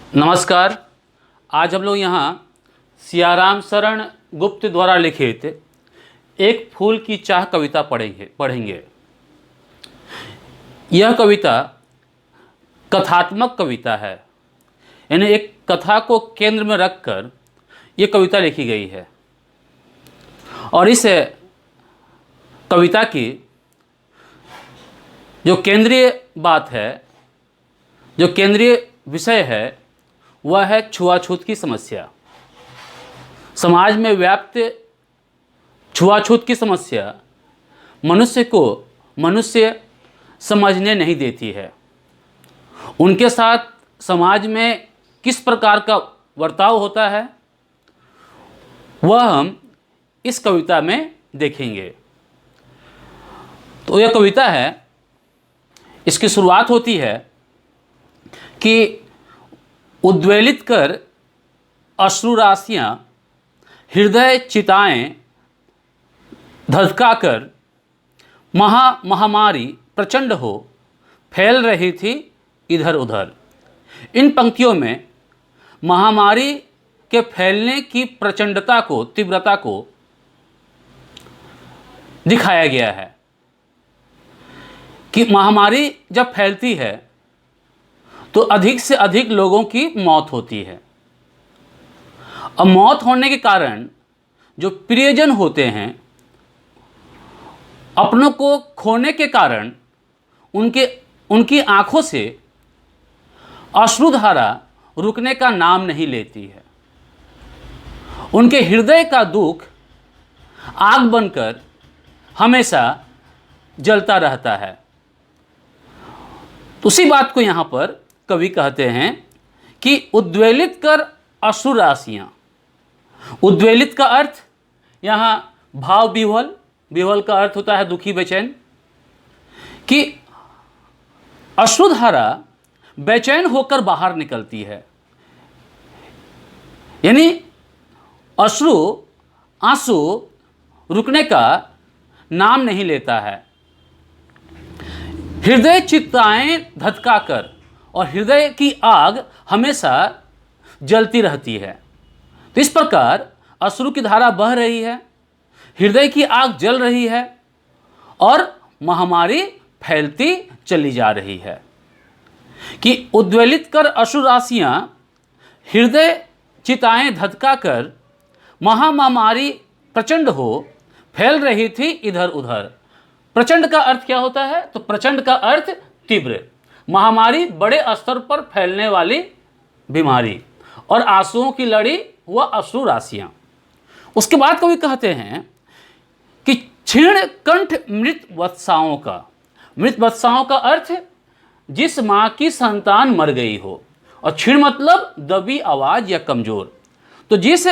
नमस्कार। आज हम लोग यहाँ सियाराम शरण गुप्त द्वारा लिखित एक फूल की चाह कविता पढ़ेंगे। यह कविता कथात्मक कविता है, यानी एक कथा को केंद्र में रखकर ये कविता लिखी गई है। और इस कविता की जो केंद्रीय बात है, जो केंद्रीय विषय है, वह है छुआछूत की समस्या। समाज में व्याप्त छुआछूत की समस्या मनुष्य को मनुष्य समझने नहीं देती है। उनके साथ समाज में किस प्रकार का बर्ताव होता है, वह हम इस कविता में देखेंगे। तो यह कविता है, इसकी शुरुआत होती है कि उद्वेलित कर अश्रु राशियाँ हृदय चिताएं धधकाकर महामारी प्रचंड हो फैल रही थी इधर उधर। इन पंक्तियों में महामारी के फैलने की प्रचंडता को, तीव्रता को दिखाया गया है कि महामारी जब फैलती है तो अधिक से अधिक लोगों की मौत होती है। अब मौत होने के कारण जो प्रियजन होते हैं, अपनों को खोने के कारण उनकी आंखों से अश्रुधारा रुकने का नाम नहीं लेती है। उनके हृदय का दुख आग बनकर हमेशा जलता रहता है। उसी बात को यहाँ पर कवि कहते हैं कि उद्वेलित कर अश्रु राशियाँ। उद्वेलित का अर्थ यहाँ भाव विह्वल, विह्वल का अर्थ होता है दुखी बेचैन, कि अश्रुधारा बेचैन होकर बाहर निकलती है। यानी आंसू रुकने का नाम नहीं लेता है। हृदय चिताएं धधकाकर, और हृदय की आग हमेशा जलती रहती है। तो इस प्रकार अश्रु की धारा बह रही है, हृदय की आग जल रही है और महामारी फैलती चली जा रही है। कि उद्वेलित कर अश्रु राशियाँ हृदय चिताएं धधकाकर महामारी प्रचंड हो फैल रही थी इधर उधर। प्रचंड का अर्थ क्या होता है? तो प्रचंड का अर्थ तीव्र, महामारी बड़े स्तर पर फैलने वाली बीमारी, और आंसुओं की लड़ी व अश्रु राशियाँ। उसके बाद कवि कहते हैं कि क्षीण कंठ मृत वत्साओं का। मृत वत्साओं का अर्थ जिस माँ की संतान मर गई हो, और क्षीण मतलब दबी आवाज़ या कमज़ोर। तो जिस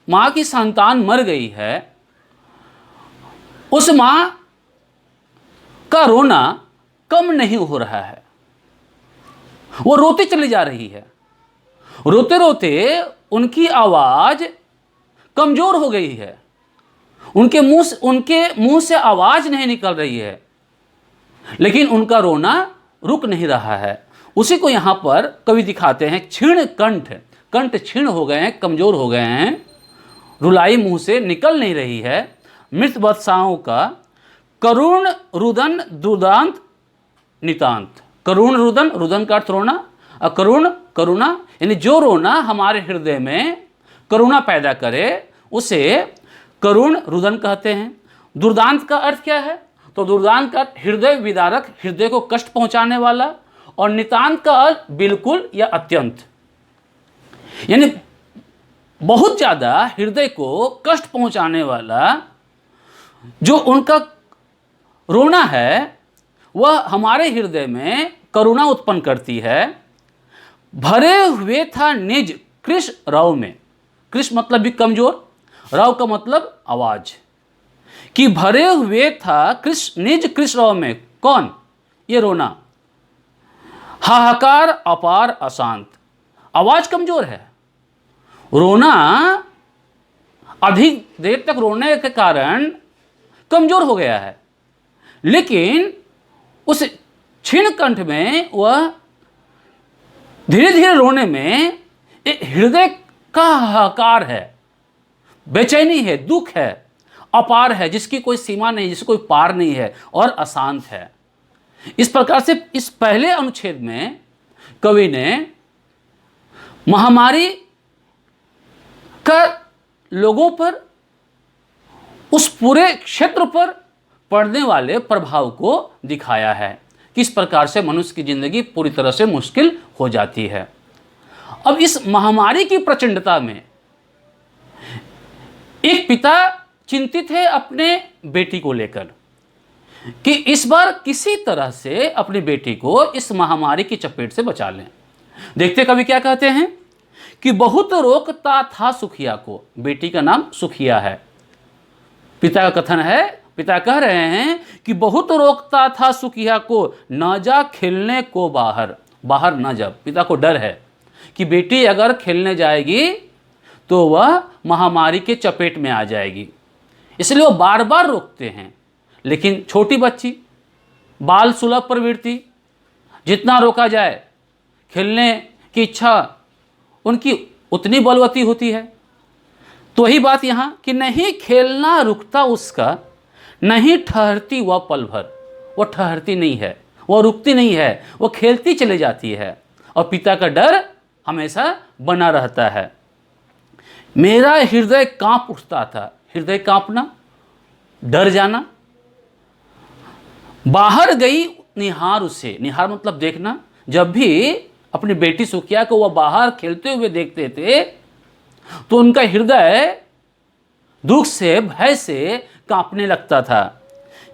माँ की संतान मर गई है, उस माँ का रोना कम नहीं हो रहा है, वो रोती चली जा रही है। रोते रोते उनकी आवाज़ कमज़ोर हो गई है, उनके मुंह से आवाज़ नहीं निकल रही है, लेकिन उनका रोना रुक नहीं रहा है। उसी को यहाँ पर कवि दिखाते हैं, क्षीण कंठ, कंठ क्षीण हो गए हैं, कमज़ोर हो गए हैं, रुलाई मुंह से निकल नहीं रही है। मृत वत्साओं का करुण रुदन दुर्दांत नितांत। करुण रुदन, रुदन का अर्थ रोना, और करुण करुणा, यानी जो रोना हमारे हृदय में करुणा पैदा करे उसे करुण रुदन कहते हैं। दुर्दांत का अर्थ क्या है? तो दुर्दांत का हृदय विदारक, हृदय को कष्ट पहुंचाने वाला, और नितांत का अर्थ बिल्कुल या अत्यंत, यानी बहुत ज़्यादा हृदय को कष्ट पहुंचाने वाला जो उनका रोना है, वह हमारे हृदय में करुणा उत्पन्न करती है। भरे हुए था निज कृश रव में। कृश मतलब भी कमजोर, रव का मतलब आवाज। कि भरे हुए था निज कृश रव में। कौन? ये रोना। हाहाकार अपार अशांत, आवाज कमजोर है, रोना अधिक देर तक रोने के कारण कमजोर हो गया है। लेकिन उस क्षीण कंठ में वह धीरे धीरे रोने में हृदय का हाहाकार है, बेचैनी है, दुख है, अपार है, जिसकी कोई सीमा नहीं, जिसकी कोई पार नहीं है और अशांत है। इस प्रकार से इस पहले अनुच्छेद में कवि ने महामारी का लोगों पर, उस पूरे क्षेत्र पर पड़ने वाले प्रभाव को दिखाया है, किस प्रकार से मनुष्य की जिंदगी पूरी तरह से मुश्किल हो जाती है। अब इस महामारी की प्रचंडता में एक पिता चिंतित है अपने बेटी को लेकर कि इस बार किसी तरह से अपनी बेटी को इस महामारी की चपेट से बचा लें। देखते कवि क्या कहते हैं कि बहुत रोकता था सुखिया को, बेटी का नाम सुखिया है। पिता का कथन है, पिता कह रहे हैं कि बहुत रोकता था सुखिया को, न जा खेलने को बाहर, बाहर न जा। पिता को डर है कि बेटी अगर खेलने जाएगी तो वह महामारी के चपेट में आ जाएगी, इसलिए वो बार बार रोकते हैं। लेकिन छोटी बच्ची, बाल सुलभ प्रवृत्ति, जितना रोका जाए खेलने की इच्छा उनकी उतनी बलवती होती है। तो वही बात यहाँ कि नहीं खेलना रुकता उसका, नहीं ठहरती वह पल भर, वो ठहरती नहीं है, वो रुकती नहीं है, वो खेलती चली जाती है और पिता का डर हमेशा बना रहता है। मेरा हृदय कांप उठता था, हृदय कांपना, डर जाना। बाहर गई निहार उसे, निहार मतलब देखना। जब भी अपनी बेटी सुखिया को वह बाहर खेलते हुए देखते थे तो उनका हृदय दुख से, भय से कांपने लगता था।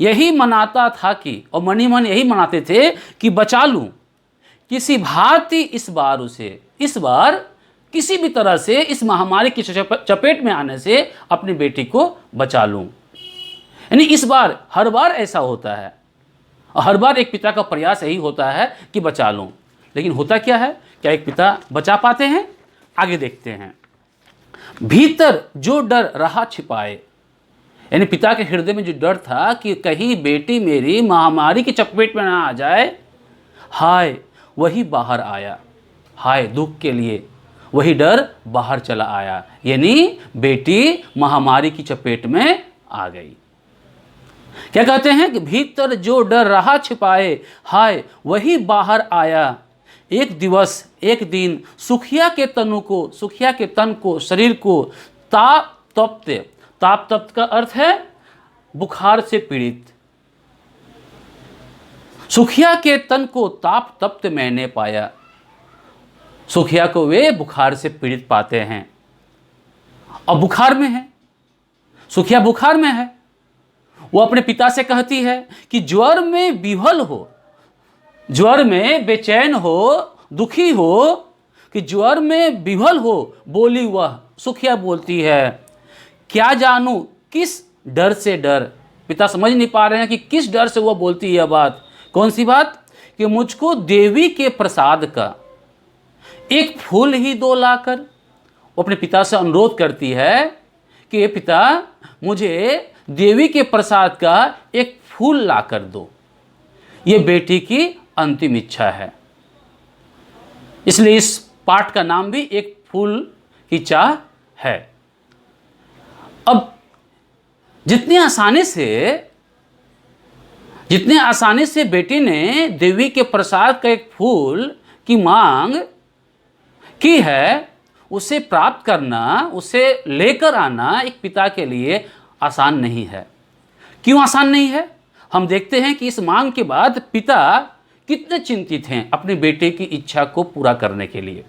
यही मनाता था कि, और मनी मन यही मनाते थे कि बचा लूं किसी भांति इस बार उसे, इस बार किसी भी तरह से इस महामारी की चपेट में आने से अपनी बेटी को बचा लूं। यानी इस बार, हर बार ऐसा होता है और हर बार एक पिता का प्रयास यही होता है कि बचा लूं। लेकिन होता क्या है, क्या एक पिता बचा पाते हैं? आगे देखते हैं। भीतर जो डर रहा छिपाए, यानी पिता के हृदय में जो डर था कि कहीं बेटी मेरी महामारी की चपेट में ना आ जाए, हाय वही बाहर आया। हाय दुख के लिए वही डर बाहर चला आया, यानी बेटी महामारी की चपेट में आ गई। क्या कहते हैं कि भीतर जो डर रहा छिपाए, हाय वही बाहर आया। एक दिवस, एक दिन सुखिया के तनु को, सुखिया के तन को, शरीर को ताप तप्त, ताप तप्त का अर्थ है बुखार से पीड़ित। सुखिया के तन को ताप तप्त मैंने पाया। सुखिया को वे बुखार से पीड़ित पाते हैं और बुखार में है, सुखिया बुखार में है। वो अपने पिता से कहती है कि ज्वर में विह्वल हो, ज्वर में बेचैन हो, दुखी हो, कि ज्वर में विह्वल हो। बोली वह, सुखिया बोलती है, क्या जानूं किस डर से डर। पिता समझ नहीं पा रहे हैं कि किस डर से वह बोलती है यह बात। कौन सी बात? कि मुझको देवी के प्रसाद का एक फूल ही दो लाकर। वो अपने पिता से अनुरोध करती है कि ये पिता मुझे देवी के प्रसाद का एक फूल लाकर दो। ये बेटी की अंतिम इच्छा है, इसलिए इस पाठ का नाम भी एक फूल की चाह है। अब जितनी आसानी से बेटी ने देवी के प्रसाद का एक फूल की मांग की है, उसे प्राप्त करना, उसे लेकर आना एक पिता के लिए आसान नहीं है। क्यों आसान नहीं है? हम देखते हैं कि इस मांग के बाद पिता कितने चिंतित हैं अपनी बेटे की इच्छा को पूरा करने के लिए,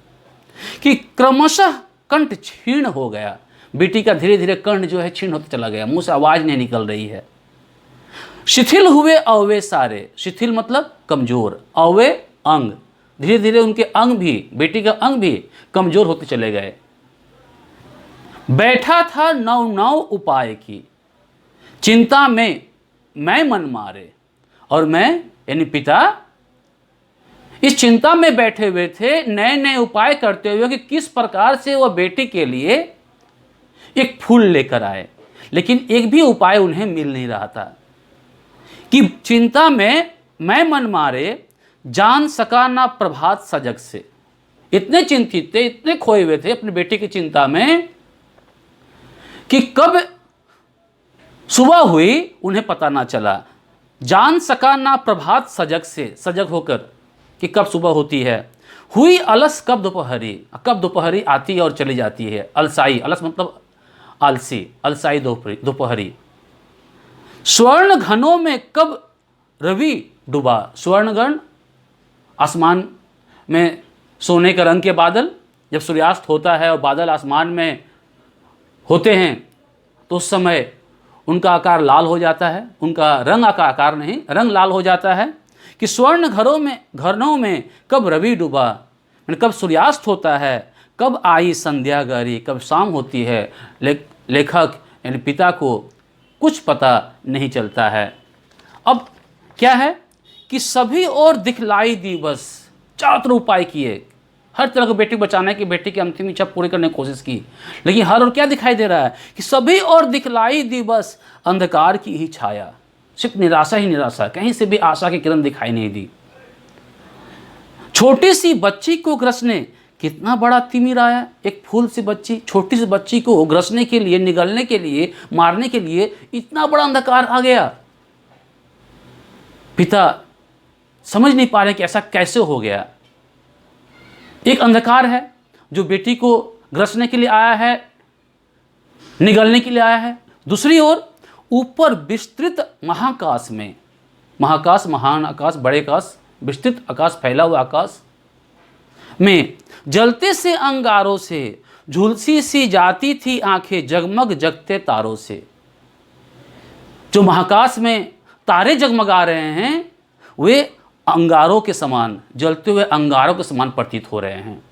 कि क्रमशः कंठ क्षीण हो गया। बेटी का धीरे धीरे कंठ जो है क्षीण होता चला गया, मुंह से आवाज नहीं निकल रही है। शिथिल हुए अवयव सारे, शिथिल मतलब कमजोर, अवयव अंग, धीरे धीरे उनके अंग भी, बेटी का अंग भी कमजोर होते चले गए। बैठा था नौ नौ उपाय की, चिंता में मैं मन मारे। और मैं यानी पिता इस चिंता में बैठे हुए थे, नए नए उपाय करते हुए कि किस प्रकार से वह बेटी के लिए एक फूल लेकर आए। लेकिन एक भी उपाय उन्हें मिल नहीं रहा था। कि चिंता में मैं मन मारे, जान सका ना प्रभात सजग से। इतने चिंतित थे, इतने खोए हुए थे अपनी बेटी की चिंता में कि कब सुबह हुई उन्हें पता ना चला। जान सका ना प्रभात सजग होकर कि कब सुबह होती है। हुई अलस कब दोपहरी आती है और चली जाती है। अलसाई, अलस मतलब आलसी, अलसाई दोपहरी। स्वर्ण घनों में कब रवि डूबा। स्वर्णगण आसमान में सोने के रंग के बादल, जब सूर्यास्त होता है और बादल आसमान में होते हैं तो उस समय उनका आकार लाल हो जाता है, उनका रंग का आकार नहीं, रंग लाल हो जाता है। कि स्वर्ण घरों में कब रवि डूबा, कब सूर्यास्त होता है, कब आई संध्या गहरी, कब शाम होती है। लेखक यानी पिता को कुछ पता नहीं चलता है। अब क्या है कि सभी और दिखलाई दी, बस चारों तरफ उपाय किए, हर तरह को बेटी बचाने की, बेटी की अंतिम इच्छा पूरी करने की कोशिश की, लेकिन हर और क्या दिखाई दे रहा है कि सभी और दिखलाई दी बस अंधकार की ही छाया। सिर्फ निराशा ही निराशा, कहीं से भी आशा की किरण दिखाई नहीं दी। छोटी सी बच्ची को ग्रसने कितना बड़ा तिमिर आया। एक फूल सी बच्ची, छोटी सी बच्ची को ग्रसने के लिए, निगलने के लिए, मारने के लिए इतना बड़ा अंधकार आ गया। पिता समझ नहीं पा रहे कि ऐसा कैसे हो गया। एक अंधकार है जो बेटी को ग्रसने के लिए आया है, निगलने के लिए आया है। दूसरी ओर ऊपर विस्तृत महाकाश में, महाकाश, महान आकाश, बड़े आकाश, विस्तृत आकाश, फैला हुआ आकाश में जलते से अंगारों से झुलसी सी जाती थी आंखें जगमग जगते तारों से। जो महाकाश में तारे जगमगा रहे हैं वे अंगारों के समान, जलते हुए अंगारों के समान प्रतीत हो रहे हैं।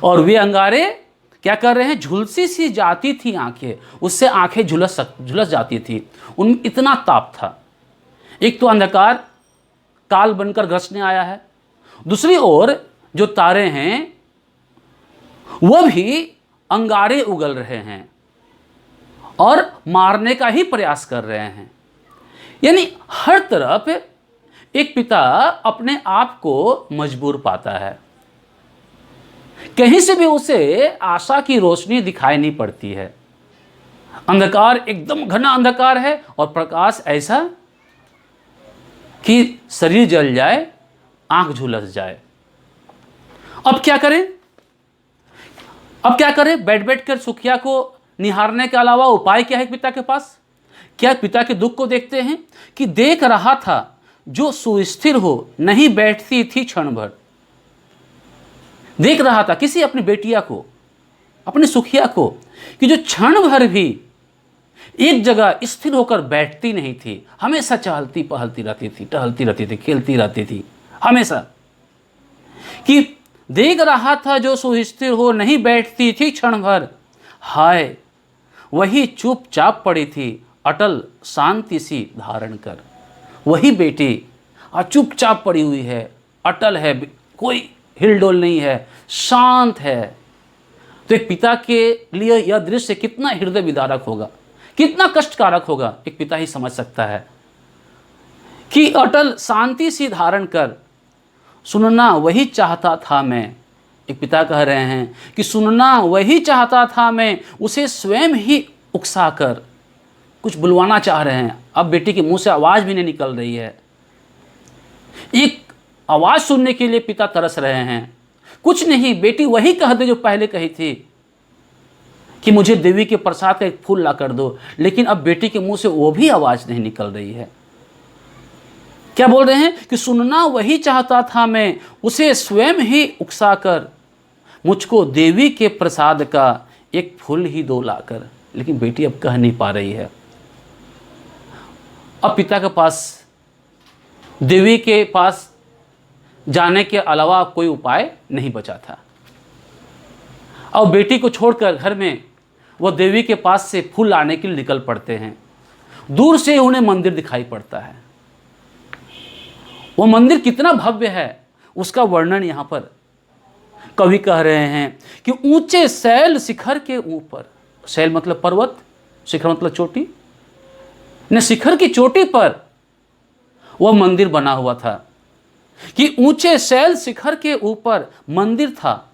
और वे अंगारे क्या कर रहे हैं, झुलसी सी जाती थी आंखें, उससे आंखें झुलस जाती थी, उनमें इतना ताप था। एक तो अंधकार काल बनकर ग्रसने आया है, दूसरी ओर जो तारे हैं वह भी अंगारे उगल रहे हैं और मारने का ही प्रयास कर रहे हैं। यानी हर तरफ एक पिता अपने आप को मजबूर पाता है, कहीं से भी उसे आशा की रोशनी दिखाई नहीं पड़ती है। अंधकार एकदम घना अंधकार है और प्रकाश ऐसा कि शरीर जल जाए, आंख झुलस जाए। अब क्या करें? बैठ बैठ कर सुखिया को निहारने के अलावा उपाय क्या है पिता के पास? क्या पिता के दुख को देखते हैं कि देख रहा था जो सुस्थिर हो नहीं बैठती थी क्षण भर। देख रहा था किसी अपनी बेटिया को, अपनी सुखिया को, कि जो क्षण भर भी एक जगह स्थिर होकर बैठती नहीं थी, हमेशा चहलती पहलती रहती थी, टहलती रहती थी, खेलती रहती थी हमेशा। कि देख रहा था जो सुस्थिर हो नहीं बैठती थी क्षण भर, हाय वही चुपचाप पड़ी थी अटल शांति सी धारण कर। वही बेटी चुपचाप पड़ी हुई है, अटल है, कोई हिलडोल नहीं है, शांत है। तो एक पिता के लिए यह दृश्य कितना हृदय विदारक होगा, कितना कष्टकारक होगा, एक पिता ही समझ सकता है। कि अटल शांति सी धारण कर, सुनना वही चाहता था मैं। एक पिता कह रहे हैं कि सुनना वही चाहता था मैं, उसे स्वयं ही उकसा कर कुछ बुलवाना चाह रहे हैं। अब बेटी के मुंह से आवाज़ भी नहीं निकल रही है। एक आवाज़ सुनने के लिए पिता तरस रहे हैं। कुछ नहीं, बेटी वही कह दे जो पहले कही थी कि मुझे देवी के प्रसाद का एक फूल ला कर दो, लेकिन अब बेटी के मुंह से वो भी आवाज़ नहीं निकल रही है। क्या बोल रहे हैं कि सुनना वही चाहता था मैं, उसे स्वयं ही उकसा कर, मुझको देवी के प्रसाद का एक फूल ही दो लाकर। लेकिन बेटी अब कह नहीं पा रही है। अब पिता के पास, देवी के पास जाने के अलावा कोई उपाय नहीं बचा था। अब बेटी को छोड़कर घर में वो देवी के पास से फूल लाने के लिए निकल पड़ते हैं। दूर से उन्हें मंदिर दिखाई पड़ता है। वो मंदिर कितना भव्य है उसका वर्णन यहाँ पर कवि कह रहे हैं कि ऊंचे शैल शिखर के ऊपर, शैल मतलब पर्वत, शिखर मतलब चोटी, ने शिखर की चोटी पर वह मंदिर बना हुआ था। कि ऊंचे शैल शिखर के ऊपर मंदिर था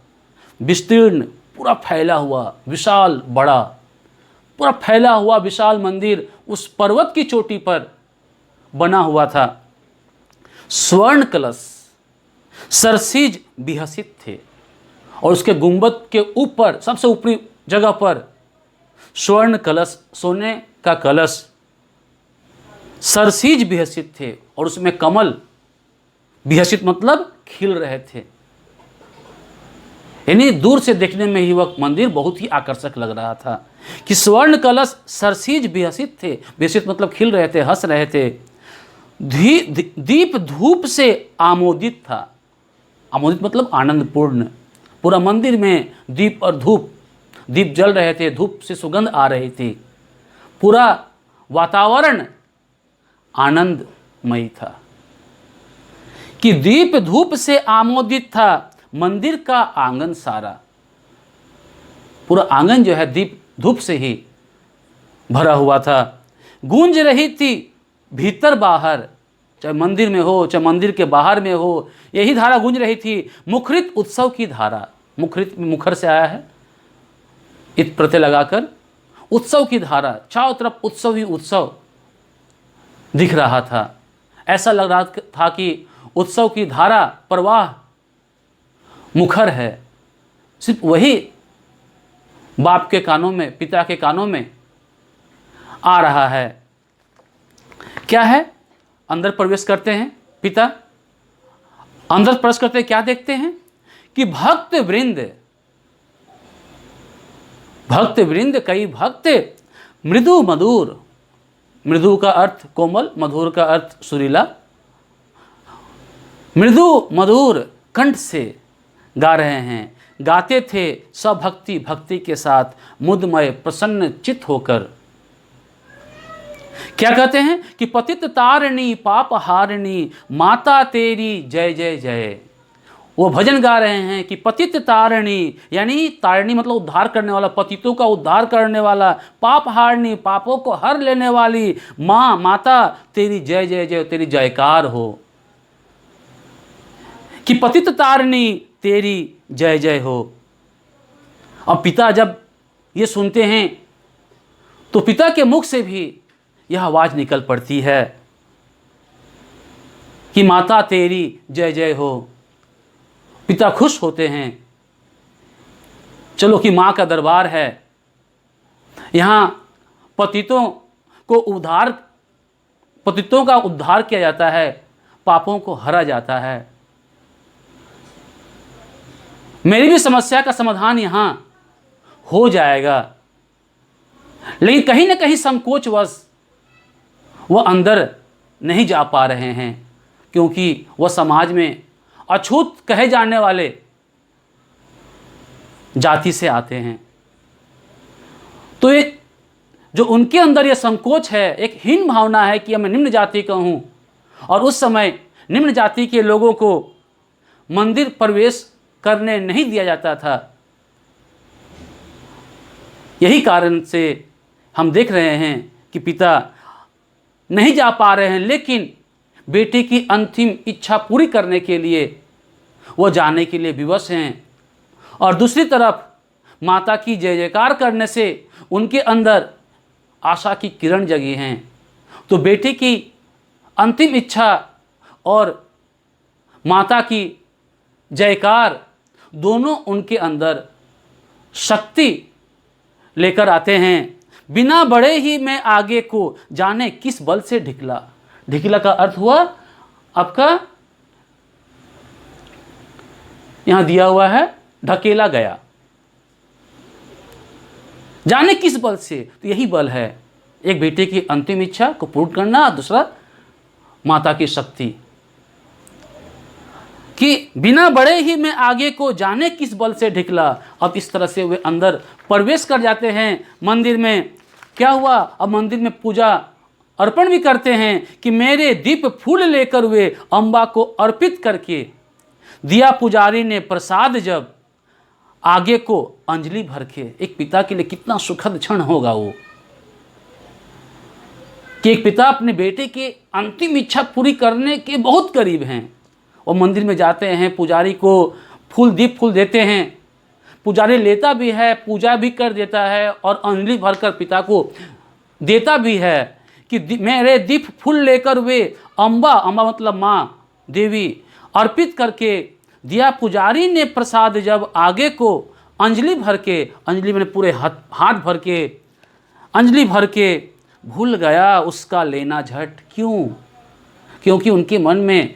विस्तीर्ण, पूरा फैला हुआ, विशाल बड़ा, पूरा फैला हुआ विशाल मंदिर उस पर्वत की चोटी पर बना हुआ था। स्वर्ण कलश सरसीज विहसित थे और उसके गुंबद के ऊपर सबसे ऊपरी जगह पर स्वर्ण कलश, सोने का कलश सरसीज विहसित थे और उसमें कमल, विहसित मतलब खिल रहे थे। यानी दूर से देखने में ही वह मंदिर बहुत ही आकर्षक लग रहा था कि स्वर्ण कलश सरसीज विहसित थे, विहसित मतलब खिल रहे थे, हंस रहे थे। दीप धूप से आमोदित था, आमोदित मतलब आनंदपूर्ण। पूरा मंदिर में दीप और धूप, दीप जल रहे थे, धूप से सुगंध आ रही थी, पूरा वातावरण आनंदमयी था कि दीप धूप से आमोदित था मंदिर का आंगन सारा। पूरा आंगन जो है दीप धूप से ही भरा हुआ था। गूंज रही थी भीतर बाहर, चाहे मंदिर में हो चाहे मंदिर के बाहर में हो, यही धारा गूंज रही थी। मुखरित उत्सव की धारा, मुखरित मुखर से आया है, इत प्रत्यय लगाकर, उत्सव की धारा, चारों तरफ उत्सव ही उत्सव दिख रहा था। ऐसा लग रहा था कि उत्सव की धारा प्रवाह मुखर है। सिर्फ वही बाप के कानों में, पिता के कानों में आ रहा है। क्या है? अंदर प्रवेश करते हैं पिता, अंदर प्रवेश करते क्या देखते हैं कि भक्त वृंद कई भक्त मृदु मधुर, मृदु का अर्थ कोमल, मधुर का अर्थ सुरीला, मृदु मधुर कंठ से गा रहे हैं। गाते थे सब भक्ति के साथ मुदमय प्रसन्न चित होकर। क्या कहते हैं कि पतित तारिणी पाप हारिणी माता तेरी जय जय जय। वो भजन गा रहे हैं कि पतित तारिणी, यानी तारिणी मतलब उद्धार करने वाला, पतितों का उद्धार करने वाला, पाप हारिणी पापों को हर लेने वाली माँ, माता तेरी जय जय जय, तेरी जयकार हो। कि पतित तारिणी तेरी जय जय हो। और पिता जब ये सुनते हैं तो पिता के मुख से भी यह आवाज निकल पड़ती है कि माता तेरी जय जय हो। पिता खुश होते हैं, चलो कि माँ का दरबार है, यहाँ पतितों का उद्धार किया जाता है, पापों को हरा जाता है। मेरी भी समस्या का समाधान यहाँ हो जाएगा। लेकिन कहीं ना कहीं संकोचवश वह अंदर नहीं जा पा रहे हैं, क्योंकि वह समाज में अछूत कहे जाने वाले जाति से आते हैं। तो एक जो उनके अंदर यह संकोच है, एक हीन भावना है कि मैं निम्न जाति का हूँ, और उस समय निम्न जाति के लोगों को मंदिर प्रवेश करने नहीं दिया जाता था। यही कारण से हम देख रहे हैं कि पिता नहीं जा पा रहे हैं, लेकिन बेटे की अंतिम इच्छा पूरी करने के लिए वो जाने के लिए विवश हैं। और दूसरी तरफ माता की जय जयकार करने से उनके अंदर आशा की किरण जगी हैं। तो बेटे की अंतिम इच्छा और माता की जयकार दोनों उनके अंदर शक्ति लेकर आते हैं। बिना बड़े ही मैं आगे को जाने किस बल से ढिकला। ढिकला का अर्थ हुआ आपका, यहां दिया हुआ है ढकेला गया, जाने किस बल से। तो यही बल है, एक बेटे की अंतिम इच्छा को पूर्ण करना, दूसरा माता की शक्ति। कि बिना बड़े ही मैं आगे को जाने किस बल से ढिकला। अब इस तरह से वे अंदर प्रवेश कर जाते हैं मंदिर में। क्या हुआ? अब मंदिर में पूजा अर्पण भी करते हैं कि मेरे दीप फूल लेकर वे अम्बा को अर्पित करके दिया पुजारी ने प्रसाद, जब आगे को अंजलि भर के। एक पिता के लिए कितना सुखद क्षण होगा वो, कि एक पिता अपने बेटे के अंतिम इच्छा पूरी करने के बहुत करीब हैं। वो मंदिर में जाते हैं, पुजारी को दीप फूल देते हैं, पुजारी लेता भी है, पूजा भी कर देता है और अंजलि भरकर पिता को देता भी है कि मेरे दीप फूल लेकर वे अम्बा, अम्बा मतलब माँ देवी, अर्पित करके दिया। पुजारी ने प्रसाद जब आगे को अंजलि भर के, अंजलि मैंने पूरे हाथ भर के, अंजलि भर के भूल गया उसका लेना झट। क्यों? क्योंकि उनके मन में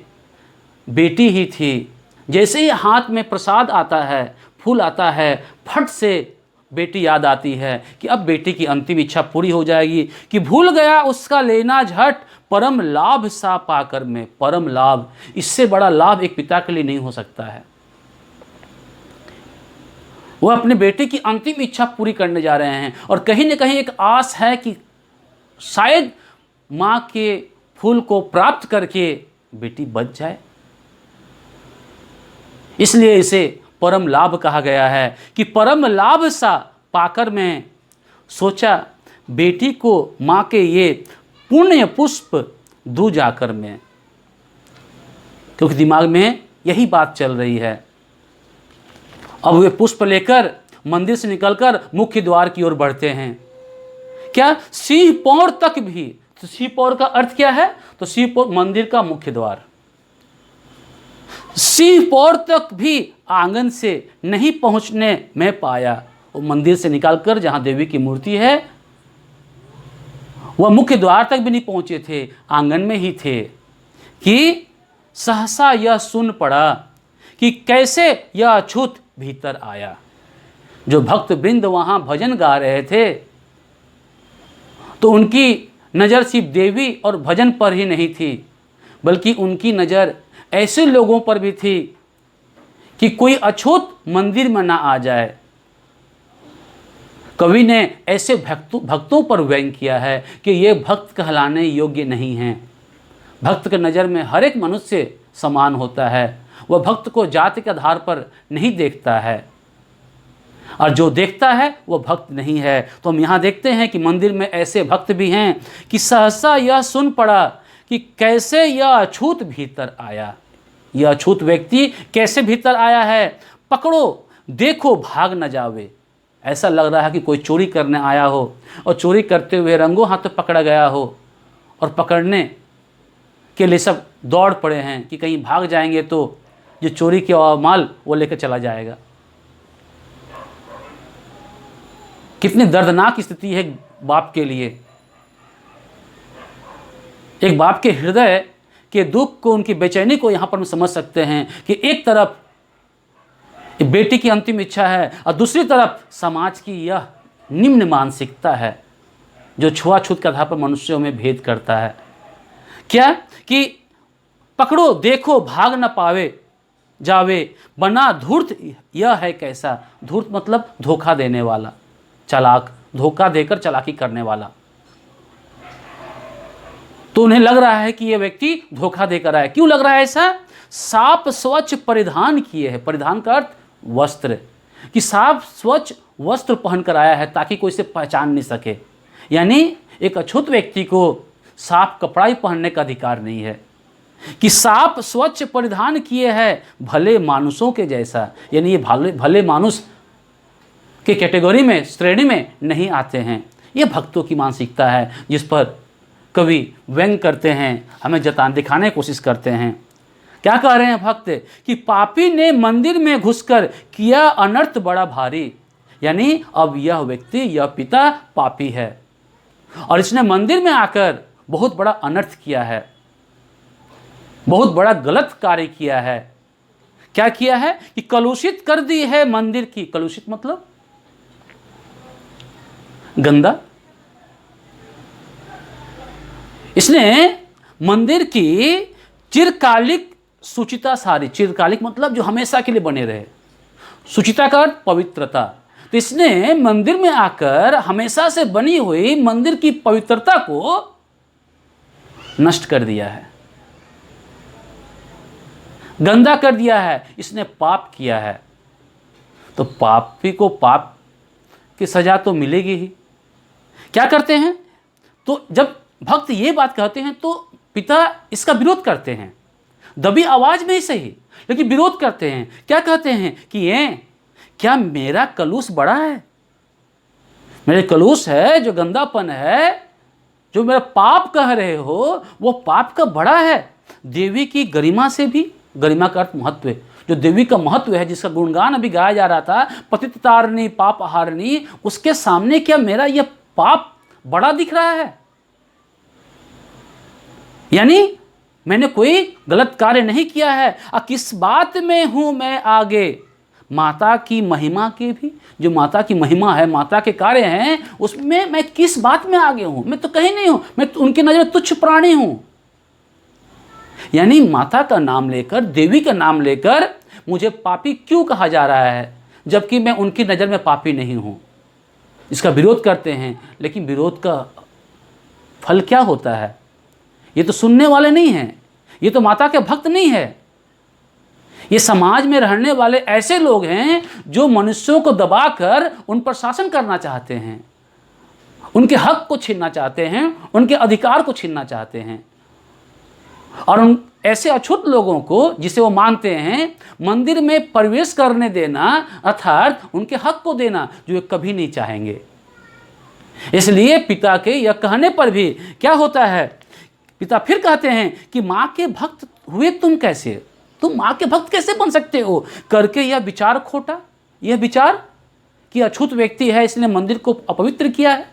बेटी ही थी। जैसे ही हाथ में प्रसाद आता है, फूल आता है, फट से बेटी याद आती है कि अब बेटी की अंतिम इच्छा पूरी हो जाएगी, कि भूल गया उसका लेना झट, परम लाभ सा पाकर में। परम लाभ, इससे बड़ा लाभ एक पिता के लिए नहीं हो सकता है। वह अपने बेटे की अंतिम इच्छा पूरी करने जा रहे हैं और कहीं न कहीं एक आस है कि शायद माँ के फूल को प्राप्त करके बेटी बच जाए। इसलिए इसे परम लाभ कहा गया है कि परम लाभ सा पाकर मैं सोचा बेटी को माँ के ये पुण्य पुष्प दूं जाकर मैं, क्योंकि दिमाग में यही बात चल रही है। अब वे पुष्प लेकर मंदिर से निकलकर मुख्य द्वार की ओर बढ़ते हैं। क्या? सिंह पौर तक भी। तो सिंह पौर का अर्थ क्या है? तो सिंह पौर मंदिर का मुख्य द्वार। सिंह पौर तक भी आंगन से नहीं पहुंचने में पाया। वो मंदिर से निकालकर जहां देवी की मूर्ति है, वह मुख्य द्वार तक भी नहीं पहुंचे थे, आंगन में ही थे कि सहसा यह सुन पड़ा कि कैसे यह अछूत भीतर आया। जो भक्त वृंद वहां भजन गा रहे थे, तो उनकी नज़र सिर्फ देवी और भजन पर ही नहीं थी, बल्कि उनकी नज़र ऐसे लोगों पर भी थी कि कोई अछूत मंदिर में ना आ जाए। कवि ने ऐसे भक्तों पर व्यंग किया है कि ये भक्त कहलाने योग्य नहीं हैं। भक्त के नज़र में हर एक मनुष्य समान होता है। वह भक्त को जाति के आधार पर नहीं देखता है, और जो देखता है वह भक्त नहीं है। तो हम यहाँ देखते हैं कि मंदिर में ऐसे भक्त भी हैं कि सहसा यह सुन पड़ा कि कैसे यह अछूत भीतर आया। यह अछूत व्यक्ति कैसे भीतर आया है? पकड़ो, देखो, भाग न जावे। ऐसा लग रहा है कि कोई चोरी करने आया हो और चोरी करते हुए रंगों हाथों पकड़ा गया हो, और पकड़ने के लिए सब दौड़ पड़े हैं कि कहीं भाग जाएंगे तो जो चोरी किया माल वो लेकर चला जाएगा। कितनी दर्दनाक स्थिति है बाप के लिए। एक बाप के हृदय के दुख को, उनकी बेचैनी को यहाँ पर हम समझ सकते हैं कि एक तरफ बेटी की अंतिम इच्छा है और दूसरी तरफ समाज की यह निम्न मानसिकता है जो छुआछूत के आधार पर मनुष्यों में भेद करता है। क्या? कि पकड़ो, देखो, भाग न पावे जावे, बना धूर्त यह है कैसा। धूर्त मतलब धोखा देने वाला, चालाक, धोखा देकर चालाकी करने वाला। तो उन्हें लग रहा है कि यह व्यक्ति धोखा देकर आया। क्यों लग रहा है ऐसा? साफ स्वच्छ परिधान किए है। परिधान का अर्थ वस्त्र, कि साफ स्वच्छ वस्त्र पहनकर आया है ताकि कोई इसे पहचान नहीं सके। यानी एक अछूत व्यक्ति को साफ कपड़ा ही पहनने का अधिकार नहीं है, कि साफ स्वच्छ परिधान किए है भले मानुषों के जैसा। यानी ये भले मानुष के कैटेगरी में, श्रेणी में नहीं आते हैं। ये भक्तों की मानसिकता है जिस पर कवि व्यंग करते हैं, हमें दिखाने की कोशिश करते हैं। क्या कह रहे हैं भक्त? कि पापी ने मंदिर में घुसकर किया अनर्थ बड़ा भारी। यानी अब यह व्यक्ति, यह पिता पापी है और इसने मंदिर में आकर बहुत बड़ा अनर्थ किया है, बहुत बड़ा गलत कार्य किया है। क्या किया है? कि कलुषित कर दी है मंदिर की। कलुषित मतलब गंदा। इसने मंदिर की चिरकालिक शुचिता सारी, चिरकालिक मतलब जो हमेशा के लिए बने रहे, शुचिता का अर्थ पवित्रता। तो इसने मंदिर में आकर हमेशा से बनी हुई मंदिर की पवित्रता को नष्ट कर दिया है, गंदा कर दिया है। इसने पाप किया है। तो पापी को पाप की सजा तो मिलेगी ही। क्या करते हैं? तो जब भक्त ये बात कहते हैं तो पिता इसका विरोध करते हैं, दबी आवाज में ही सही, लेकिन विरोध करते हैं। क्या कहते हैं? कि क्या मेरा कलुष बड़ा है? मेरे कलुष है, जो गंदापन है, जो मेरा पाप कह रहे हो, वो पाप का बड़ा है देवी की गरिमा से भी। गरिमा का अर्थ महत्व है। जो देवी का महत्व है, जिसका गुणगान अभी गाया जा रहा था, पतित तारिणी पाप हारिणी, उसके सामने क्या मेरा यह पाप बड़ा दिख रहा है? यानी मैंने कोई गलत कार्य नहीं किया है। किस बात में हूं मैं आगे? माता की महिमा के भी, जो माता की महिमा है, माता के कार्य हैं, उसमें मैं किस बात में आगे हूं? मैं तो कहीं नहीं हूं, मैं तो उनकी नजर में तुच्छ प्राणी हूं। यानी माता का नाम लेकर, देवी का नाम लेकर मुझे पापी क्यों कहा जा रहा है, जबकि मैं उनकी नज़र में पापी नहीं हूं? इसका विरोध करते हैं, लेकिन विरोध का फल क्या होता है? ये तो सुनने वाले नहीं हैं, ये तो माता के भक्त नहीं है। ये समाज में रहने वाले ऐसे लोग हैं जो मनुष्यों को दबाकर उन पर शासन करना चाहते हैं, उनके हक को छीनना चाहते हैं, उनके अधिकार को छीनना चाहते हैं। और उन ऐसे अछूत लोगों को, जिसे वो मानते हैं, मंदिर में प्रवेश करने देना, अर्थात उनके हक को देना, जो वे कभी नहीं चाहेंगे। इसलिए पिता के यह कहने पर भी क्या होता है? पिता फिर कहते हैं कि माँ के भक्त हुए तुम कैसे? तुम माँ के भक्त कैसे बन सकते हो? करके यह विचार खोटा, यह विचार कि अछूत व्यक्ति है इसलिए मंदिर को अपवित्र किया है,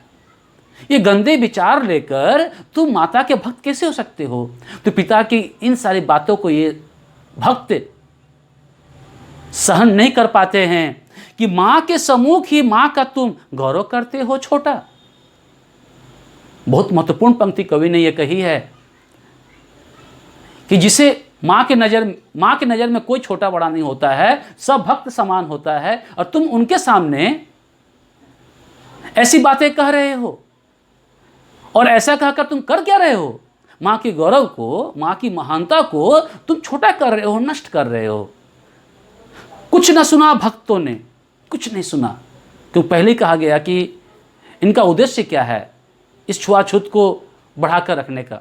ये गंदे विचार लेकर तुम माता के भक्त कैसे हो सकते हो? तो पिता की इन सारी बातों को ये भक्त सहन नहीं कर पाते हैं कि माँ के सम्मुख ही माँ का तुम गौरव करते हो छोटा। बहुत महत्वपूर्ण पंक्ति कवि ने यह कही है कि जिसे माँ के नज़र में कोई छोटा बड़ा नहीं होता है, सब भक्त समान होता है, और तुम उनके सामने ऐसी बातें कह रहे हो। और ऐसा कहकर तुम कर क्या रहे हो? माँ के गौरव को, माँ की महानता को तुम छोटा कर रहे हो, नष्ट कर रहे हो। कुछ न सुना भक्तों ने, कुछ नहीं सुना। क्यों? पहले कहा गया कि इनका उद्देश्य क्या है? इस छुआछूत को बढ़ाकर रखने का,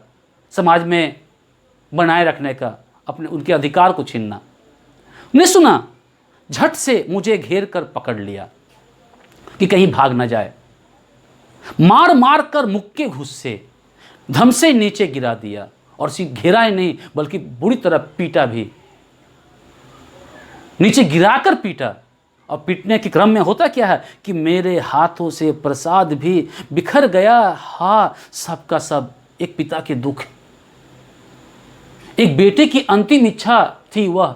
समाज में बनाए रखने का, अपने उनके अधिकार को छीनना। नहीं सुना, झट से मुझे घेर कर पकड़ लिया कि कहीं भाग न जाए। मार मार कर मुक्के घुस से धम से नीचे गिरा दिया, और सिर्फ घेरा ही नहीं बल्कि बुरी तरह पीटा भी। नीचे गिराकर पीटा, और पीटने के क्रम में होता क्या है कि मेरे हाथों से प्रसाद भी बिखर गया। हा, सबका सब एक पिता के दुख, एक बेटे की अंतिम इच्छा थी, वह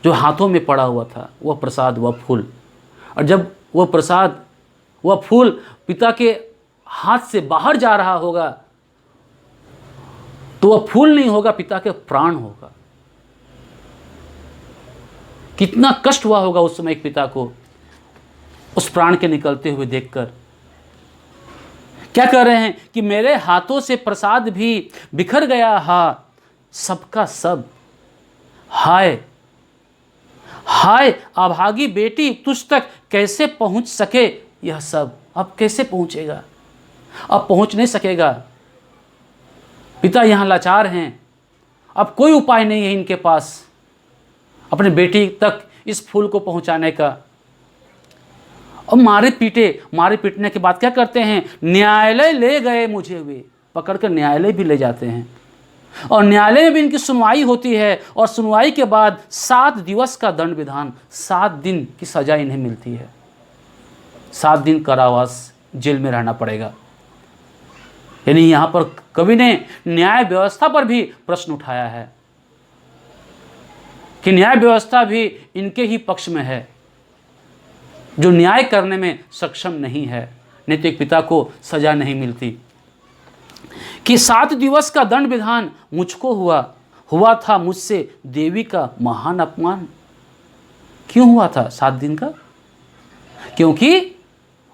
जो हाथों में पड़ा हुआ था, वह प्रसाद, वह फूल। और जब वह प्रसाद, वह फूल पिता के हाथ से बाहर जा रहा होगा, तो वह फूल नहीं होगा, पिता के प्राण होगा। कितना कष्ट हुआ होगा उस समय एक पिता को उस प्राण के निकलते हुए देखकर। क्या कह रहे हैं कि मेरे हाथों से प्रसाद भी बिखर गया। हा, सबका सब। हाय हाय अभागी बेटी, तुझ तक कैसे पहुंच सके यह सब? अब कैसे पहुंचेगा? अब पहुंच नहीं सकेगा। पिता यहां लाचार हैं, अब कोई उपाय नहीं है इनके पास अपने बेटी तक इस फूल को पहुंचाने का। और मारे पीटने के बाद क्या करते हैं? न्यायालय ले गए मुझे, वे पकड़कर न्यायालय भी ले जाते हैं, और न्यायालय में भी इनकी सुनवाई होती है। और सुनवाई के बाद 7 दिवस का दंड विधान, 7 दिन की सजा इन्हें मिलती है। 7 दिन कारावास, जेल में रहना पड़ेगा। यानी यहाँ पर कवि ने न्याय व्यवस्था पर भी प्रश्न उठाया है कि न्याय व्यवस्था भी इनके ही पक्ष में है, जो न्याय करने में सक्षम नहीं है, नहीं तो एक पिता को सजा नहीं मिलती। कि 7 दिवस का दंड विधान मुझको हुआ था मुझसे देवी का महान अपमान। क्यों हुआ था 7 दिन का? क्योंकि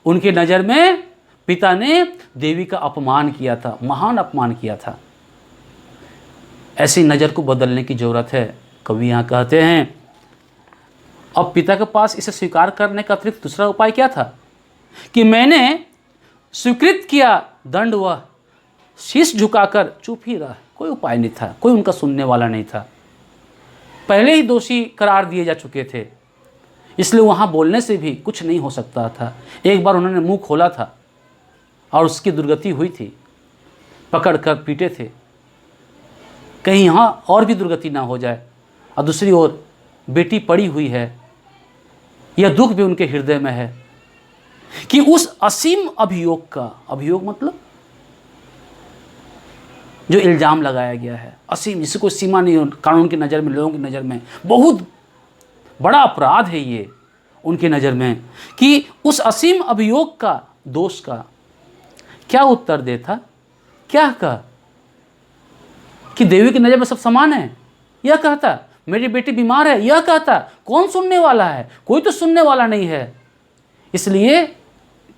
उनकी नज़र में पिता ने देवी का अपमान किया था, महान अपमान किया था। ऐसी नज़र को बदलने की ज़रूरत है। कवि यहाँ कहते हैं, अब पिता के पास इसे स्वीकार करने का अतिरिक्त दूसरा उपाय क्या था? कि मैंने स्वीकृत किया दंड, वह शीश झुकाकर चुप ही रहा। कोई उपाय नहीं था, कोई उनका सुनने वाला नहीं था। पहले ही दोषी करार दिए जा चुके थे। इसलिए वहाँ बोलने से भी कुछ नहीं हो सकता था। एक बार उन्होंने मुंह खोला था और उसकी दुर्गति हुई थी, पकड़ कर पीटे थे, कहीं यहाँ और भी दुर्गति ना हो जाए। और दूसरी ओर बेटी पड़ी हुई है, यह दुख भी उनके हृदय में है कि उस असीम अभियोग का, अभियोग मतलब जो इल्जाम लगाया गया है, असीम, जिससे कोई सीमा नहीं हो कानून की नज़र में, लोगों की नज़र में, बहुत बड़ा अपराध है ये उनकी नज़र में, कि उस असीम अभियोग का, दोष का क्या उत्तर देता, क्या कहा कि देवी की नज़र में सब समान है, यह कहता मेरी बेटी बीमार है, यह कहता कौन सुनने वाला है, कोई तो सुनने वाला नहीं है। इसलिए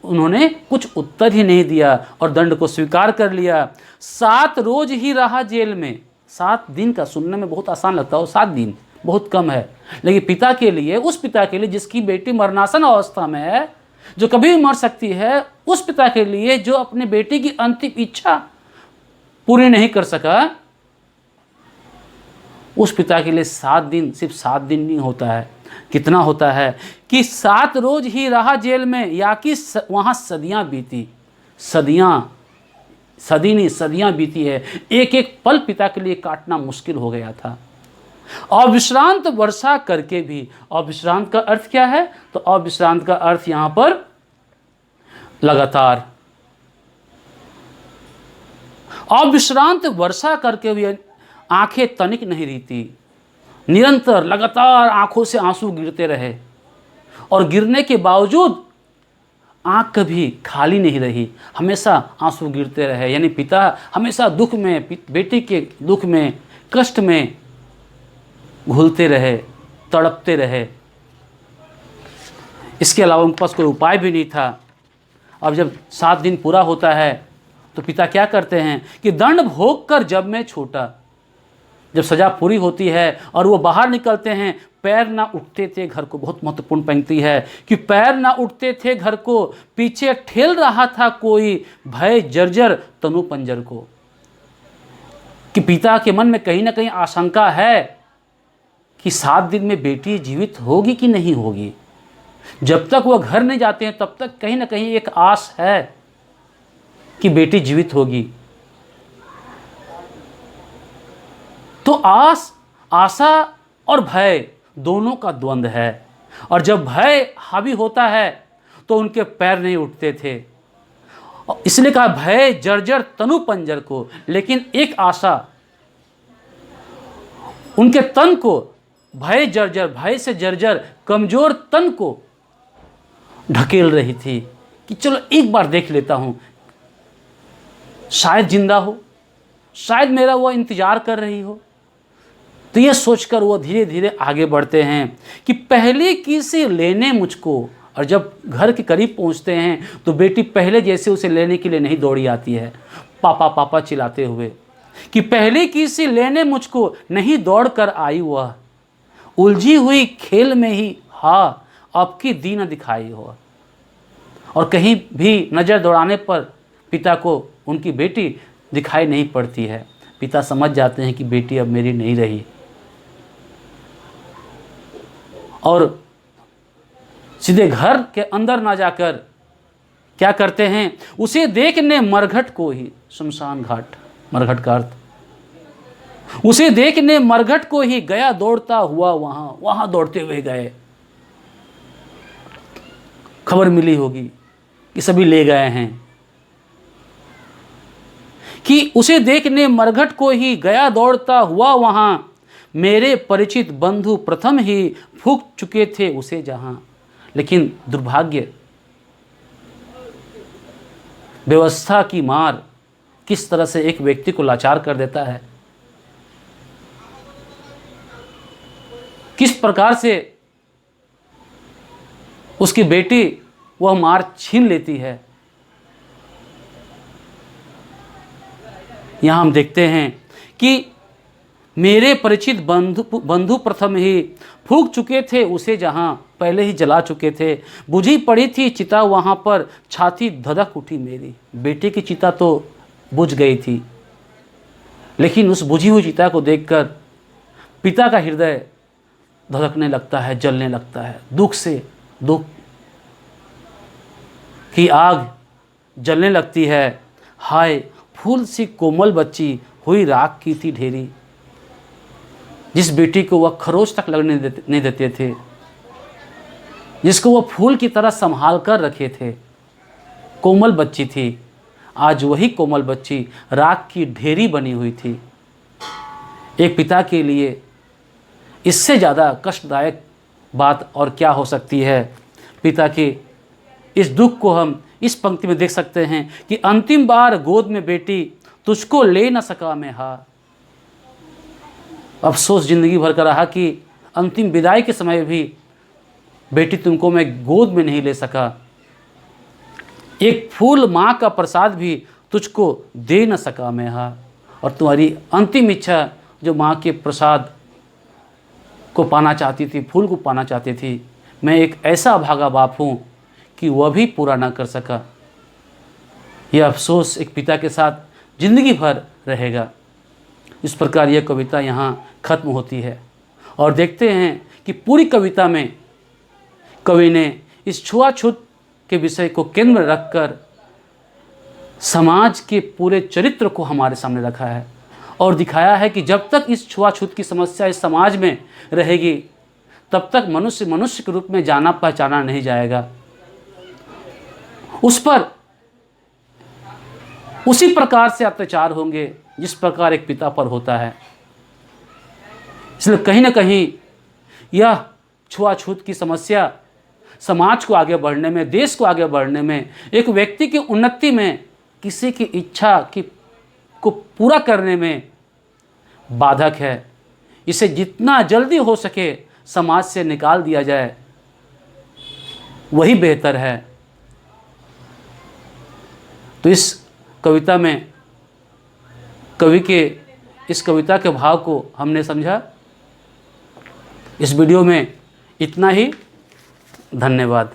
उन्होंने कुछ उत्तर ही नहीं दिया और दंड को स्वीकार कर लिया। 7 रोज ही रहा जेल में। 7 दिन का सुनने में बहुत आसान लगता हो, 7 दिन बहुत कम है, लेकिन पिता के लिए, उस पिता के लिए जिसकी बेटी मरणासन अवस्था में है, जो कभी भी मर सकती है, उस पिता के लिए जो अपनी बेटी की अंतिम इच्छा पूरी नहीं कर सका, उस पिता के लिए 7 दिन सिर्फ 7 दिन नहीं होता है, कितना होता है कि 7 रोज ही रहा जेल में, या कि वहाँ सदियाँ बीती, सदी नहीं सदियाँ बीती है। एक एक पल पिता के लिए काटना मुश्किल हो गया था। अविश्रांत वर्षा करके भी, अविश्रांत का अर्थ क्या है, तो अविश्रांत का अर्थ यहाँ पर लगातार, अविश्रांत वर्षा करके भी आंखें तनिक नहीं रहती, निरंतर लगातार आंखों से आंसू गिरते रहे, और गिरने के बावजूद आंख कभी खाली नहीं रही, हमेशा आंसू गिरते रहे। यानी पिता हमेशा दुख में, बेटी के दुख में, कष्ट में घुलते रहे, तड़पते रहे। इसके अलावा उनके पास कोई उपाय भी नहीं था। अब जब 7 दिन पूरा होता है तो पिता क्या करते हैं कि दंड भोग कर जब मैं छोटा, जब सज़ा पूरी होती है और वो बाहर निकलते हैं, पैर ना उठते थे घर को, बहुत महत्वपूर्ण पंक्ति है कि पैर ना उठते थे घर को, पीछे ठेल रहा था कोई भय जर्जर तनु पंजर को। कि पिता के मन में कहीं ना कहीं आशंका है कि 7 दिन में बेटी जीवित होगी कि नहीं होगी। जब तक वह घर नहीं जाते हैं तब तक कहीं ना कहीं एक आस है कि बेटी जीवित होगी। तो आशा और भय दोनों का द्वंद्व है, और जब भय हावी होता है तो उनके पैर नहीं उठते थे, इसलिए कहा भय जर्जर तनु पंजर को। लेकिन एक आशा उनके तन को, भय जर्जर, भय से जर्जर कमजोर तन को ढकेल रही थी कि चलो एक बार देख लेता हूं, शायद जिंदा हो, शायद मेरा वो इंतजार कर रही हो। तो ये सोचकर वो धीरे धीरे आगे बढ़ते हैं कि पहले किसे लेने मुझको। और जब घर के करीब पहुंचते हैं तो बेटी पहले जैसे उसे लेने के लिए नहीं दौड़ी आती है, पापा पापा चिल्लाते हुए, कि पहले किसे लेने मुझको नहीं दौड़ कर आई वह, उलझी हुई खेल में ही हाँ अब की दीन दिखाई हो। और कहीं भी नज़र दौड़ाने पर पिता को उनकी बेटी दिखाई नहीं पड़ती है। पिता समझ जाते हैं कि बेटी अब मेरी नहीं रही, और सीधे घर के अंदर ना जाकर क्या करते हैं, उसे देखने मरघट को ही, शमशान घाट, मरघट का अर्थ, उसे देखने मरघट को ही गया दौड़ता हुआ, वहां दौड़ते हुए गए। खबर मिली होगी कि सभी ले गए हैं, कि उसे देखने मरघट को ही गया दौड़ता हुआ वहां, मेरे परिचित बंधु प्रथम ही फूंक चुके थे उसे जहां। लेकिन दुर्भाग्य, व्यवस्था की मार किस तरह से एक व्यक्ति को लाचार कर देता है, किस प्रकार से उसकी बेटी वह मार छीन लेती है। यहां हम देखते हैं कि मेरे परिचित बंधु प्रथम ही फूंक चुके थे उसे जहां, पहले ही जला चुके थे। बुझी पड़ी थी चिता वहां पर, छाती धधक उठी मेरी। बेटे की चिता तो बुझ गई थी, लेकिन उस बुझी हुई चिता को देखकर पिता का हृदय धड़कने लगता है, जलने लगता है। दुख से, दुख की आग जलने लगती है। हाय फूल सी कोमल बच्ची हुई राख की थी ढेरी, जिस बेटी को वह खरोच तक लगने नहीं देते थे, जिसको वह फूल की तरह संभाल कर रखे थे, कोमल बच्ची थी, आज वही कोमल बच्ची राख की ढेरी बनी हुई थी। एक पिता के लिए इससे ज़्यादा कष्टदायक बात और क्या हो सकती है। पिता के इस दुख को हम इस पंक्ति में देख सकते हैं कि अंतिम बार गोद में बेटी तुझको ले न सका मैं हार। अफसोस जिंदगी भर का रहा कि अंतिम विदाई के समय भी बेटी तुमको मैं गोद में नहीं ले सका। एक फूल माँ का प्रसाद भी तुझको दे न सका मैं हार। और तुम्हारी अंतिम इच्छा जो माँ के प्रसाद को पाना चाहती थी, फूल को पाना चाहती थी, मैं एक ऐसा अभागा बाप हूँ कि वह भी पूरा ना कर सका। यह अफसोस एक पिता के साथ जिंदगी भर रहेगा। इस प्रकार यह कविता यहाँ खत्म होती है और देखते हैं कि पूरी कविता में कवि ने इस छुआछूत के विषय को केंद्र में रखकर समाज के पूरे चरित्र को हमारे सामने रखा है और दिखाया है कि जब तक इस छुआछूत की समस्या इस समाज में रहेगी तब तक मनुष्य मनुष्य के रूप में जाना पहचाना नहीं जाएगा। उस पर उसी प्रकार से अत्याचार होंगे जिस प्रकार एक पिता पर होता है। इसलिए कहीं ना कहीं यह छुआछूत की समस्या समाज को आगे बढ़ने में, देश को आगे बढ़ने में, एक व्यक्ति की उन्नति में, किसी की इच्छा को पूरा करने में बाधक है। इसे जितना जल्दी हो सके समाज से निकाल दिया जाए वही बेहतर है। तो इस कविता में कवि के इस कविता के भाव को हमने समझा। इस वीडियो में इतना ही। धन्यवाद।